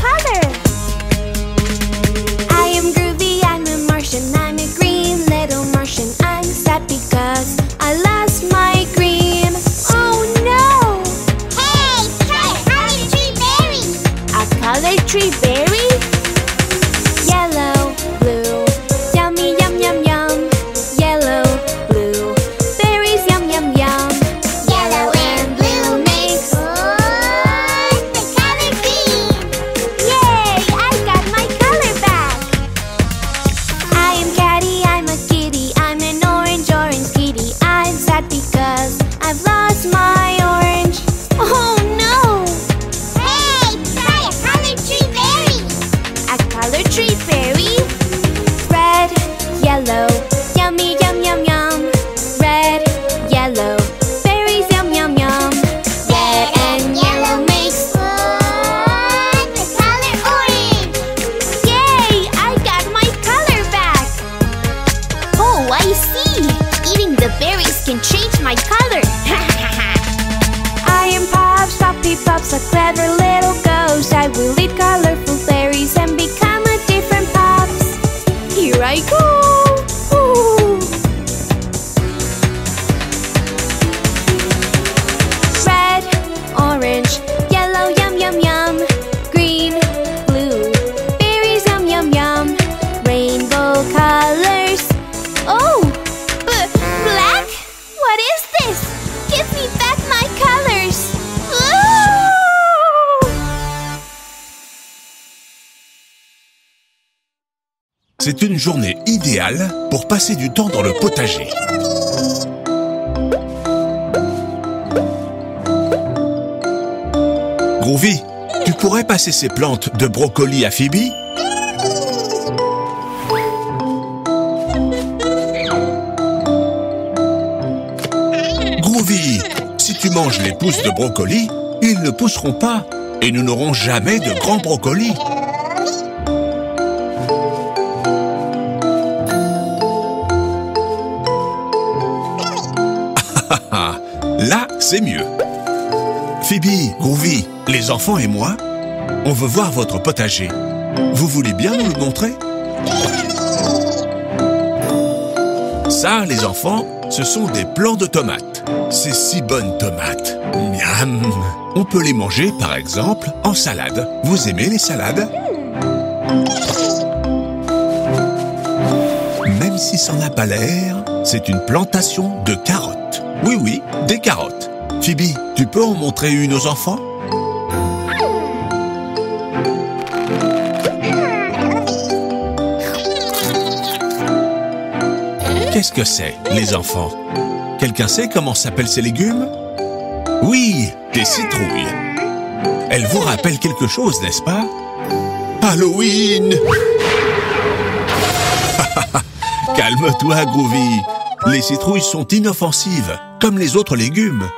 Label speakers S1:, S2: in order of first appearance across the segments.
S1: color. I am Groovy, I'm a Martian. I'm a green little Martian. I'm sad because I lost my green. Oh no!
S2: Hey, try a color tree berry.
S1: A color tree berry? Yellow, blue, yummy, yum, yum, yum. Yellow, blue, berries, yum, yum, yum.
S2: Yellow and blue makes the color green.
S1: Yay! I got my color back! I am Caddy, I'm a kitty. I'm an orange, orange kitty. I'm sad because I've lost my orange. Oh no!
S2: Hey, try a color tree berry.
S1: A color tree berry? Red, yellow, yummy, yum, yum, yum. Red, yellow, berries, yum, yum, yum. Red and yellow makes
S2: the color orange.
S1: Yay! I got my color back! Oh, I see! Eating the berries can change my color! I am Pops, Poppy Pops, a clever little ghost. I will eat colorful berries and become a different Pops. Here I go! Ooh. Red, orange, yellow, yum, yum, yum. Green, blue, berries, yum, yum, yum. Rainbow colors. Oh, black? What is this? Give me back my colors. Ooh!
S3: C'est une journée idéale pour passer du temps dans le potager. Groovy, tu pourrais passer ces plantes de brocoli à Phoebe? Groovy, si tu manges les pousses de brocoli, ils ne pousseront pas et nous n'aurons jamais de grands brocolis. Là, c'est mieux. Phoebe, Groovy, les enfants et moi, on veut voir votre potager. Vous voulez bien nous le montrer? Ça, les enfants, ce sont des plants de tomates. Ces si bonnes tomates. Miam! On peut les manger, par exemple, en salade. Vous aimez les salades? Même si ça n'a pas l'air, c'est une plantation de carottes. Oui, oui, des carottes. Phoebe, tu peux en montrer une aux enfants? Qu'est-ce que c'est, les enfants? Quelqu'un sait comment s'appellent ces légumes? Oui, des citrouilles. Elles vous rappellent quelque chose, n'est-ce pas? Halloween! Calme-toi, Groovy. Les citrouilles sont inoffensives, comme les autres légumes.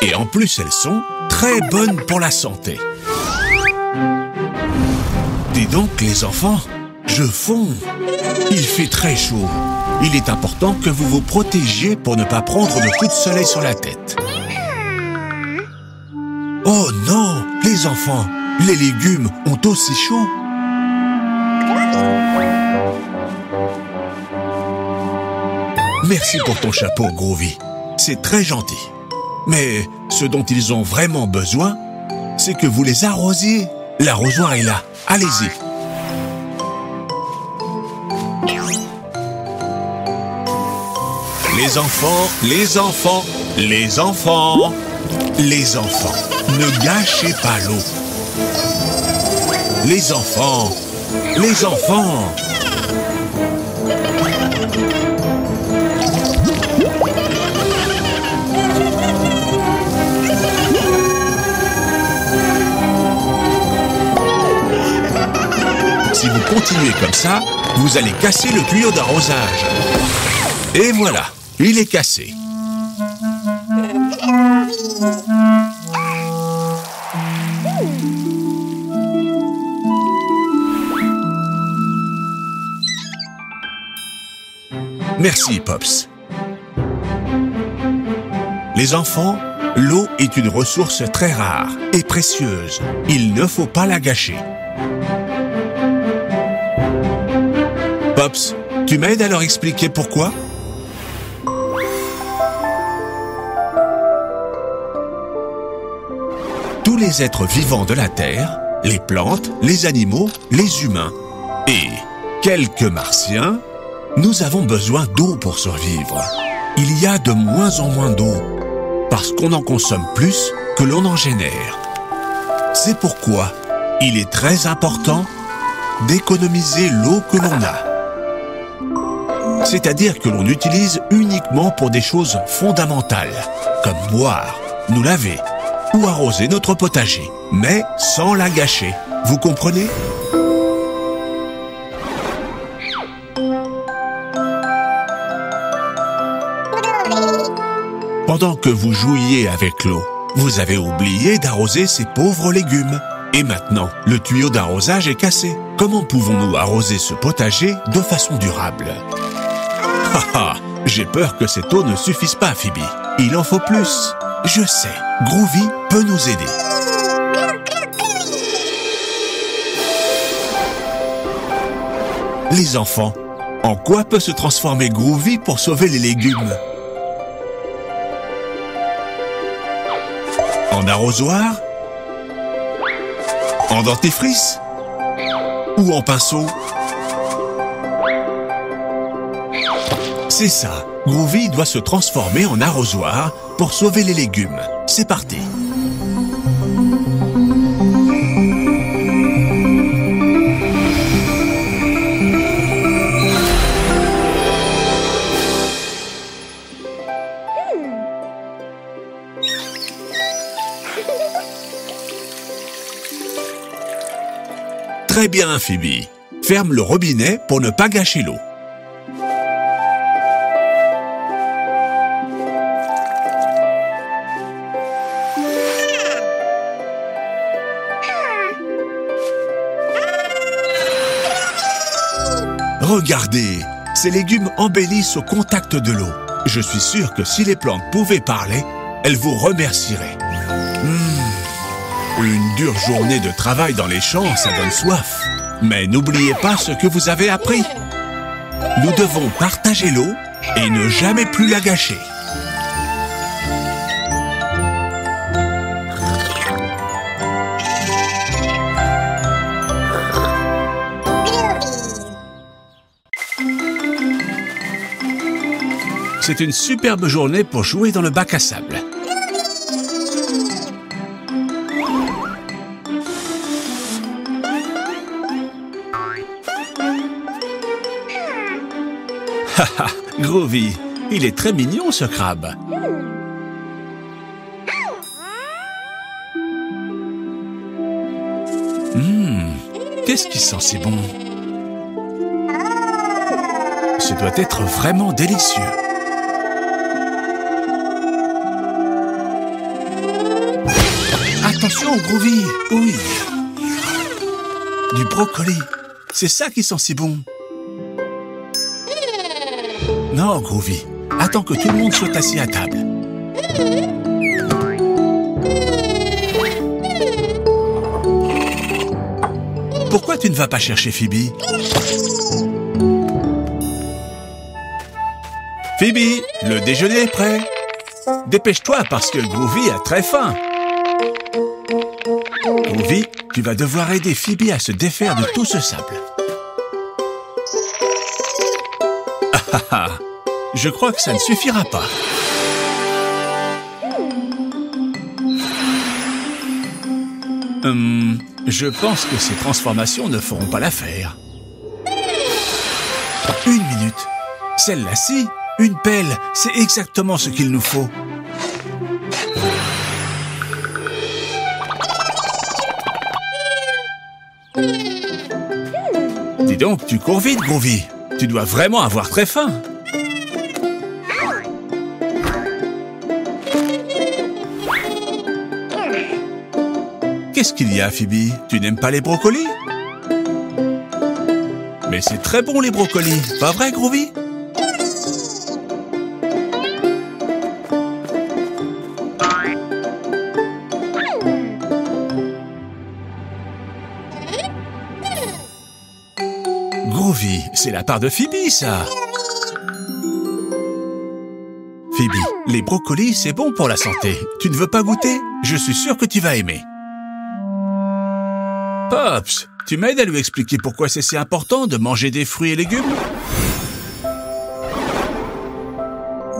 S3: Et en plus, elles sont très bonnes pour la santé. Dis donc, les enfants, je fonds. Il fait très chaud. Il est important que vous vous protégiez pour ne pas prendre de coups de soleil sur la tête. Oh non, les enfants, les légumes ont aussi chaud. Merci pour ton chapeau, Groovy. C'est très gentil. Mais ce dont ils ont vraiment besoin, c'est que vous les arrosiez. L'arrosoir est là. Allez-y. Les enfants, les enfants, les enfants, les enfants, ne gâchez pas l'eau. Les enfants, les enfants. Si vous continuez comme ça, vous allez casser le tuyau d'arrosage. Et voilà, il est cassé. Merci, Pops. Les enfants, l'eau est une ressource très rare et précieuse. Il ne faut pas la gâcher. Pops, tu m'aides à leur expliquer pourquoi? Tous les êtres vivants de la Terre, les plantes, les animaux, les humains et quelques martiens, nous avons besoin d'eau pour survivre. Il y a de moins en moins d'eau parce qu'on en consomme plus que l'on en génère. C'est pourquoi il est très important d'économiser l'eau que l'on a. C'est-à-dire que l'on utilise uniquement pour des choses fondamentales, comme boire, nous laver ou arroser notre potager, mais sans la gâcher. Vous comprenez? Pendant que vous jouiez avec l'eau, vous avez oublié d'arroser ces pauvres légumes. Et maintenant, le tuyau d'arrosage est cassé. Comment pouvons-nous arroser ce potager de façon durable? Haha, j'ai peur que cette eau ne suffise pas, Phoebe. Il en faut plus. Je sais, Groovy peut nous aider. Les enfants, en quoi peut se transformer Groovy pour sauver les légumes? En arrosoir? En dentifrice? Ou en pinceau? C'est ça, Groovy doit se transformer en arrosoir pour sauver les légumes. C'est parti. Très bien, Phoebe. Ferme le robinet pour ne pas gâcher l'eau. Regardez, ces légumes embellissent au contact de l'eau. Je suis sûr que si les plantes pouvaient parler, elles vous remercieraient. Une dure journée de travail dans les champs, ça donne soif. Mais n'oubliez pas ce que vous avez appris. Nous devons partager l'eau et ne jamais plus la gâcher. C'est une superbe journée pour jouer dans le bac à sable. Haha, Groovy, il est très mignon ce crabe. Qu'est-ce qui sent si bon? Ce doit être vraiment délicieux. Attention, Groovy, oui. Du brocoli, c'est ça qui sent si bon. Non, Groovy, attends que tout le monde soit assis à table. Pourquoi tu ne vas pas chercher Phoebe? Phoebe, le déjeuner est prêt. Dépêche-toi parce que Groovy a très faim. Groovy, tu vas devoir aider Phoebe à se défaire de tout ce sable. Je crois que ça ne suffira pas. Je pense que ces transformations ne feront pas l'affaire. Une minute. Celle-là-ci, une pelle, c'est exactement ce qu'il nous faut. Dis donc, tu cours vite, Groovy. Tu dois vraiment avoir très faim. Qu'est-ce qu'il y a, Phoebe? Tu n'aimes pas les brocolis? Mais c'est très bon, les brocolis. Pas vrai, Groovy? Groovy, c'est la part de Phoebe, ça. Phoebe, les brocolis, c'est bon pour la santé. Tu ne veux pas goûter? Je suis sûr que tu vas aimer. Pops, tu m'aides à lui expliquer pourquoi c'est si important de manger des fruits et légumes?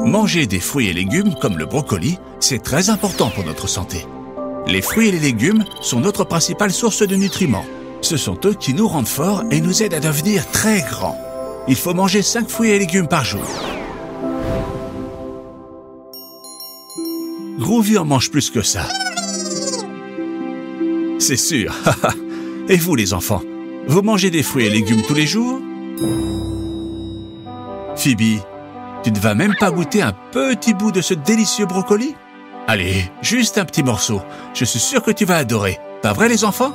S3: Manger des fruits et légumes comme le brocoli, c'est très important pour notre santé. Les fruits et les légumes sont notre principale source de nutriments. Ce sont eux qui nous rendent forts et nous aident à devenir très grands. Il faut manger 5 fruits et légumes par jour. Groovy en mange plus que ça. C'est sûr. Et vous, les enfants, vous mangez des fruits et légumes tous les jours? Phoebe, tu ne vas même pas goûter un petit bout de ce délicieux brocoli? Allez, juste un petit morceau. Je suis sûr que tu vas adorer. Pas vrai, les enfants?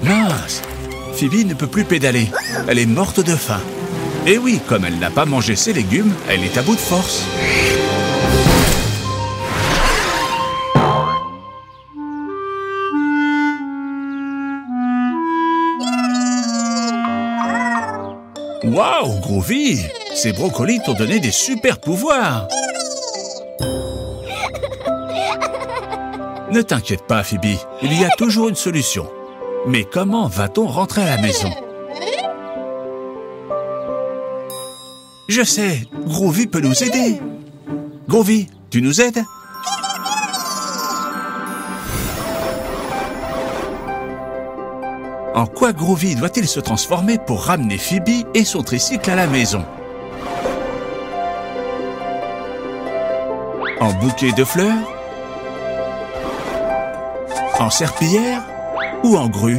S3: Mince! Phoebe ne peut plus pédaler. Elle est morte de faim. Et oui, comme elle n'a pas mangé ses légumes, elle est à bout de force. Waouh, Groovy! Ces brocolis t'ont donné des super pouvoirs! Ne t'inquiète pas, Phoebe, il y a toujours une solution. Mais comment va-t-on rentrer à la maison? Je sais, Groovy peut nous aider. Groovy, tu nous aides? En quoi Groovy doit-il se transformer pour ramener Phoebe et son tricycle à la maison? En bouquet de fleurs? En serpillière? Ou en grue?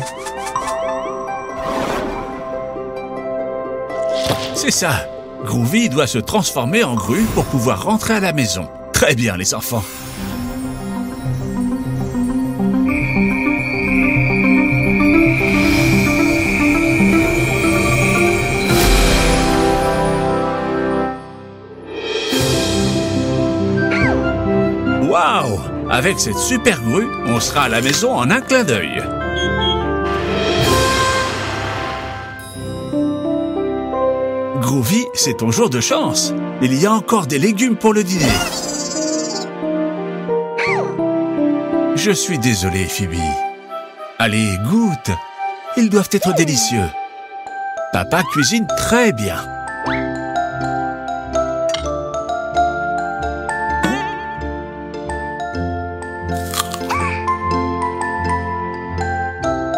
S3: C'est ça! Groovy doit se transformer en grue pour pouvoir rentrer à la maison. Très bien, les enfants! Waouh! Avec cette super grue, on sera à la maison en un clin d'œil. Groovy, c'est ton jour de chance. Il y a encore des légumes pour le dîner. Je suis désolé, Phoebe. Allez, goûte. Ils doivent être délicieux. Papa cuisine très bien.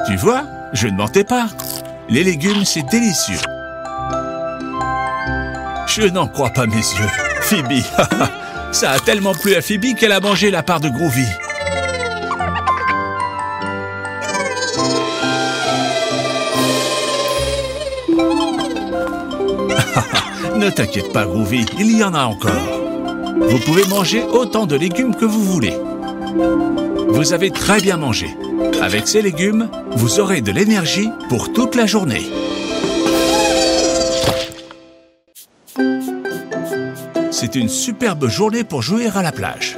S3: Tu vois, je ne mentais pas. Les légumes, c'est délicieux. Je n'en crois pas mes yeux. Phoebe, ça a tellement plu à Phoebe qu'elle a mangé la part de Groovy. Ne t'inquiète pas, Groovy, il y en a encore. Vous pouvez manger autant de légumes que vous voulez. Vous avez très bien mangé. Avec ces légumes, vous aurez de l'énergie pour toute la journée. C'est une superbe journée pour jouer à la plage.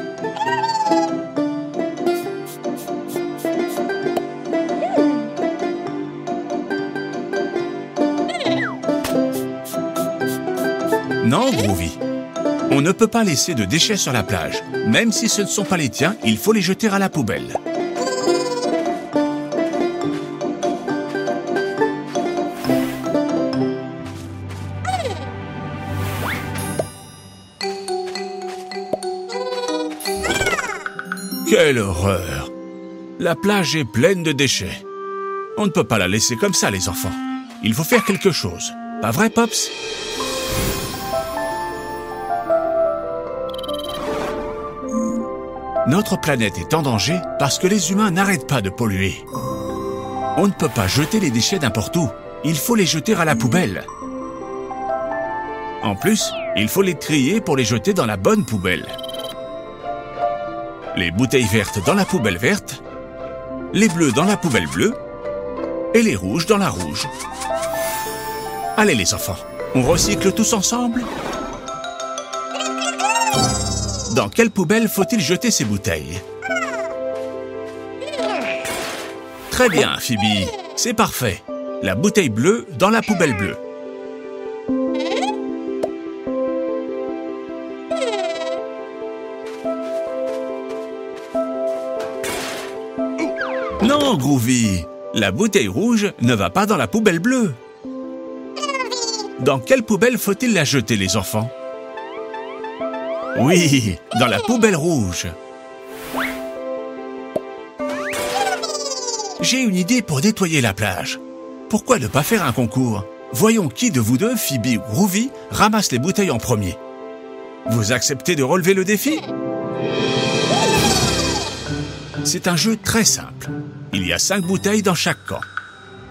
S3: Non, Groovy. On ne peut pas laisser de déchets sur la plage. Même si ce ne sont pas les tiens, il faut les jeter à la poubelle. Quelle horreur! La plage est pleine de déchets. On ne peut pas la laisser comme ça, les enfants. Il faut faire quelque chose. Pas vrai, Pops? Notre planète est en danger parce que les humains n'arrêtent pas de polluer. On ne peut pas jeter les déchets n'importe où. Il faut les jeter à la poubelle. En plus, il faut les trier pour les jeter dans la bonne poubelle. Les bouteilles vertes dans la poubelle verte, les bleus dans la poubelle bleue et les rouges dans la rouge. Allez les enfants, on recycle tous ensemble? Dans quelle poubelle faut-il jeter ces bouteilles? Très bien, Phoebe. C'est parfait. La bouteille bleue dans la poubelle bleue. Non, Groovy. La bouteille rouge ne va pas dans la poubelle bleue. Dans quelle poubelle faut-il la jeter, les enfants? Oui, dans la poubelle rouge. J'ai une idée pour nettoyer la plage. Pourquoi ne pas faire un concours? Voyons qui de vous deux, Phoebe ou Groovy, ramasse les bouteilles en premier. Vous acceptez de relever le défi? C'est un jeu très simple. Il y a 5 bouteilles dans chaque camp.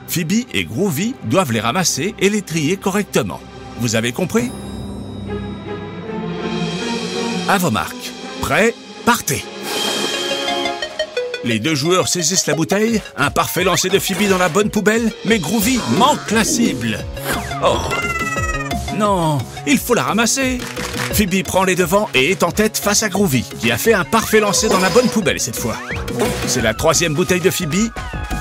S3: Phoebe et Groovy doivent les ramasser et les trier correctement. Vous avez compris? À vos marques. Prêts? Partez! Les 2 joueurs saisissent la bouteille. Un parfait lancer de Phoebe dans la bonne poubelle, mais Groovy manque la cible. Oh! Non, il faut la ramasser. Phoebe prend les devants et est en tête face à Groovy, qui a fait un parfait lancer dans la bonne poubelle cette fois. C'est la 3e bouteille de Phoebe,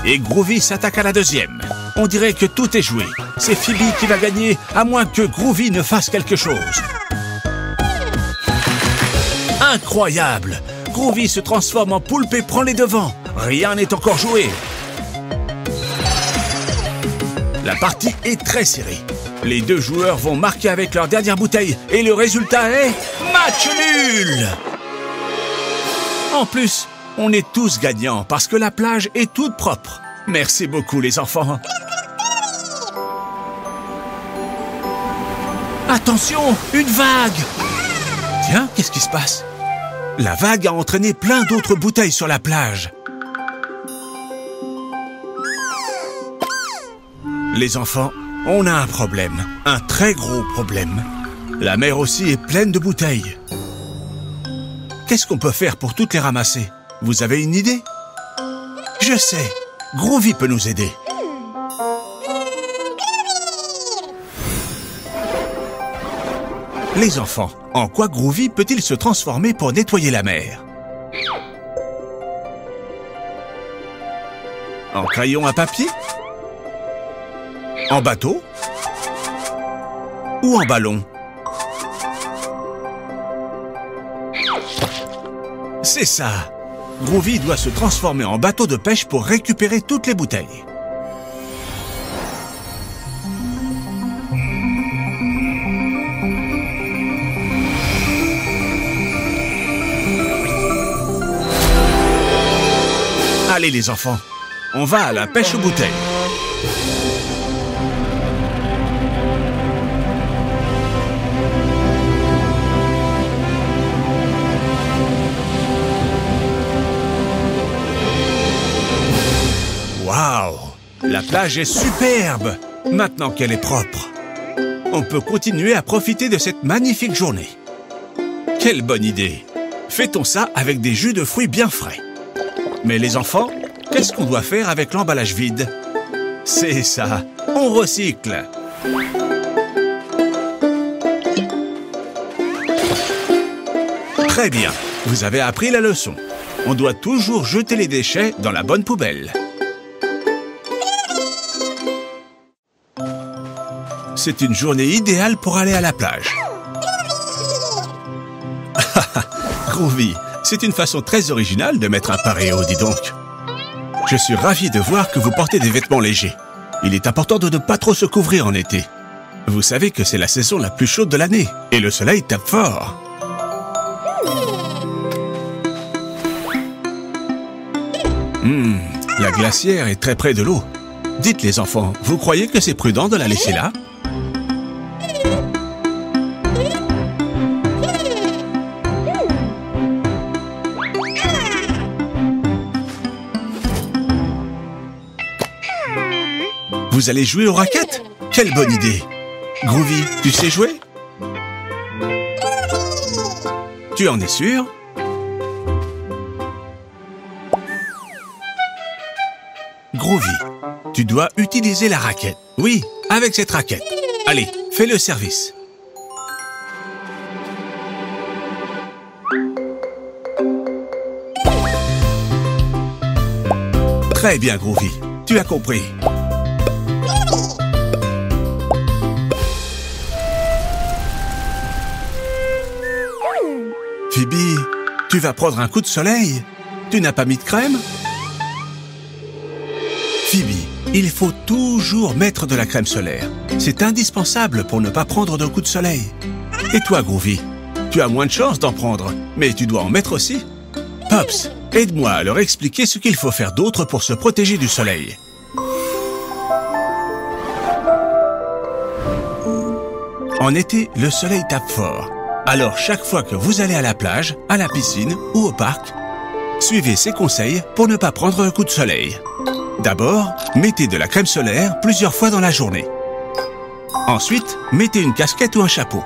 S3: et Groovy s'attaque à la 2e. On dirait que tout est joué. C'est Phoebe qui va gagner, à moins que Groovy ne fasse quelque chose. Incroyable! Groovy se transforme en poulpe et prend les devants. Rien n'est encore joué. La partie est très serrée. Les 2 joueurs vont marquer avec leur dernière bouteille et le résultat est match nul. En plus, on est tous gagnants parce que la plage est toute propre. Merci beaucoup les enfants. Attention, une vague! Tiens, qu'est-ce qui se passe? La vague a entraîné plein d'autres bouteilles sur la plage. Les enfants, on a un problème, un très gros problème. La mer aussi est pleine de bouteilles. Qu'est-ce qu'on peut faire pour toutes les ramasser? Vous avez une idée? Je sais, Groovy peut nous aider. Les enfants, en quoi Groovy peut-il se transformer pour nettoyer la mer? En crayon à papier? En bateau? Ou en ballon? C'est ça! Groovy doit se transformer en bateau de pêche pour récupérer toutes les bouteilles. Allez les enfants, on va à la pêche aux bouteilles. Waouh! La plage est superbe! Maintenant qu'elle est propre. On peut continuer à profiter de cette magnifique journée. Quelle bonne idée! Fêtons ça avec des jus de fruits bien frais. Mais les enfants, qu'est-ce qu'on doit faire avec l'emballage vide? C'est ça, on recycle. Très bien, vous avez appris la leçon. On doit toujours jeter les déchets dans la bonne poubelle. C'est une journée idéale pour aller à la plage. Groovy, c'est une façon très originale de mettre un paréo, dis donc. Je suis ravi de voir que vous portez des vêtements légers. Il est important de ne pas trop se couvrir en été. Vous savez que c'est la saison la plus chaude de l'année et le soleil tape fort. La glacière est très près de l'eau. Dites les enfants, vous croyez que c'est prudent de la laisser là? Vous allez jouer aux raquettes? Quelle bonne idée! Groovy, tu sais jouer? Tu en es sûr? Groovy, tu dois utiliser la raquette. Oui, avec cette raquette. Allez, fais le service. Très bien, Groovy. Tu as compris. Phoebe, tu vas prendre un coup de soleil? Tu n'as pas mis de crème? Phoebe, il faut toujours mettre de la crème solaire. C'est indispensable pour ne pas prendre de coup de soleil. Et toi, Groovy, tu as moins de chances d'en prendre, mais tu dois en mettre aussi. Pops, aide-moi à leur expliquer ce qu'il faut faire d'autre pour se protéger du soleil. En été, le soleil tape fort. Alors, chaque fois que vous allez à la plage, à la piscine ou au parc, suivez ces conseils pour ne pas prendre un coup de soleil. D'abord, mettez de la crème solaire plusieurs fois dans la journée. Ensuite, mettez une casquette ou un chapeau.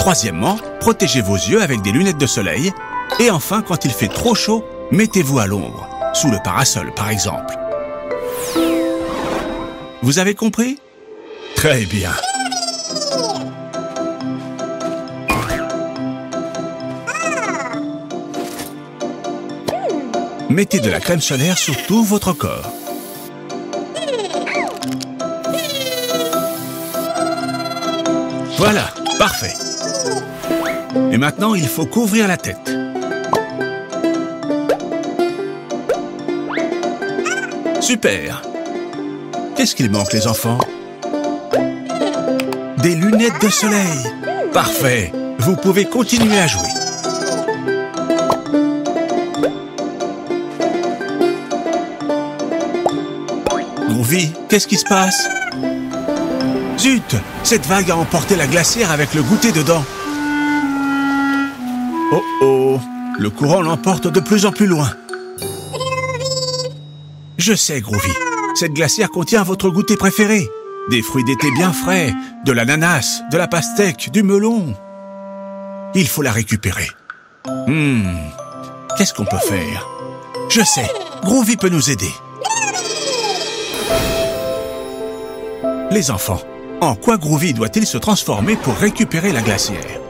S3: Troisièmement, protégez vos yeux avec des lunettes de soleil. Et enfin, quand il fait trop chaud, mettez-vous à l'ombre, sous le parasol par exemple. Vous avez compris? Très bien. Mettez de la crème solaire sur tout votre corps. Voilà, parfait. Et maintenant, il faut couvrir la tête. Super! Qu'est-ce qu'il manque, les enfants? Des lunettes de soleil. Parfait! Vous pouvez continuer à jouer. Groovy, qu'est-ce qui se passe? Zut! Cette vague a emporté la glacière avec le goûter dedans. Oh oh! Le courant l'emporte de plus en plus loin. Je sais, Groovy. Cette glacière contient votre goûter préféré. Des fruits d'été bien frais, de l'ananas, de la pastèque, du melon. Il faut la récupérer. Qu'est-ce qu'on peut faire? Je sais, Groovy peut nous aider. Les enfants, en quoi Groovy doit-il se transformer pour récupérer la glacière?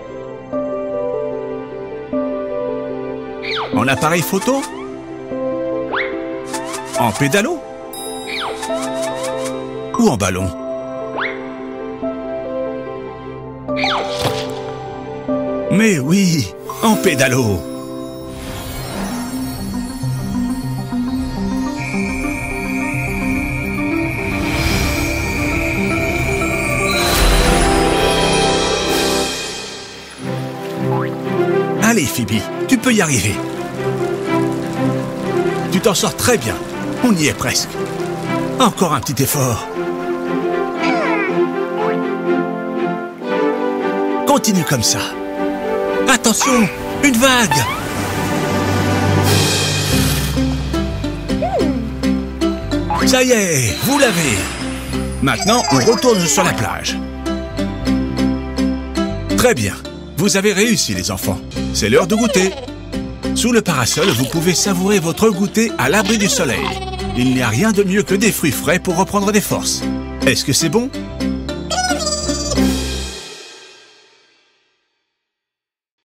S3: En appareil photo? En pédalo? Ou en ballon? Mais oui, en pédalo! Allez, Phoebe, tu peux y arriver. Tu t'en sors très bien. On y est presque. Encore un petit effort. Continue comme ça. Attention, une vague. Ça y est, vous l'avez. Maintenant, on retourne sur la plage. Très bien. Vous avez réussi, les enfants. C'est l'heure de goûter. Sous le parasol, vous pouvez savourer votre goûter à l'abri du soleil. Il n'y a rien de mieux que des fruits frais pour reprendre des forces. Est-ce que c'est bon?